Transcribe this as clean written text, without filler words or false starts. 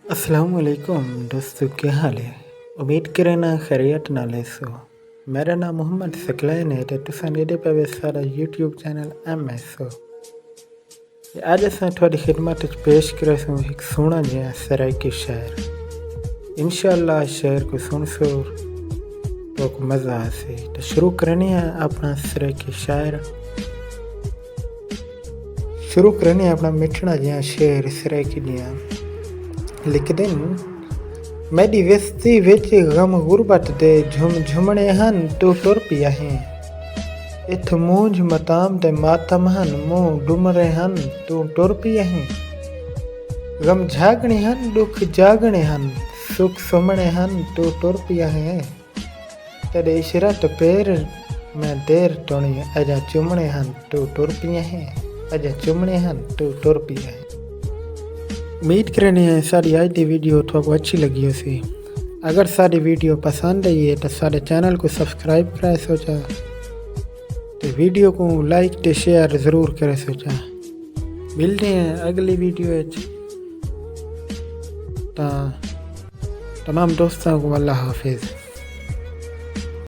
अस्सलाम वालेकुम दोस्तों, क्या हाल है। उम्मीद करें ना खैरियत नाल सो। मेरा नाम मोहम्मद सकलैन है। तुसां ॾिठे पिया सारा यूट्यूब चैनल MS। अज असां थोड़ी खिदमत पेश करें एक सोहना जिहा सराइकी शायर। इंशाअल्लाह शायर को सुन सो तो मज़ा आसे। तो शुरू करनी है अपना सराइकी शायर। शुरू करनी है अपना मिठड़ा जिहा शेर सराइकी जिहा। लिखदे मेरी विस्ती विच गम गुरबत दे झुम झुमने हन तू टुर पिया है। इथ मूंझ मताम ते मातम हन मुँह डुमरे हन तू टुर पिया है। गम झागने हन दुख जागने हन सुख सुमने हन तू टुर पिया है। तेरे इशरत पैर मैं देर टोनी अजा चुमने हन तू टुर पिया है। अजा चुमने हन तू टुर पिया है। उम्मीद करने हैं सारी आज की वीडियो थोड़ा अच्छी लगी होसी। अगर सारी वीडियो पसंद आई है तो सारे चैनल को सब्सक्राइब कराए सोचा, तो वीडियो को लाइक ते शेयर ज़रूर करे सोचा। मिलते हैं अगली वीडियो। तमाम दोस्तों को अल्लाह हाफिज़।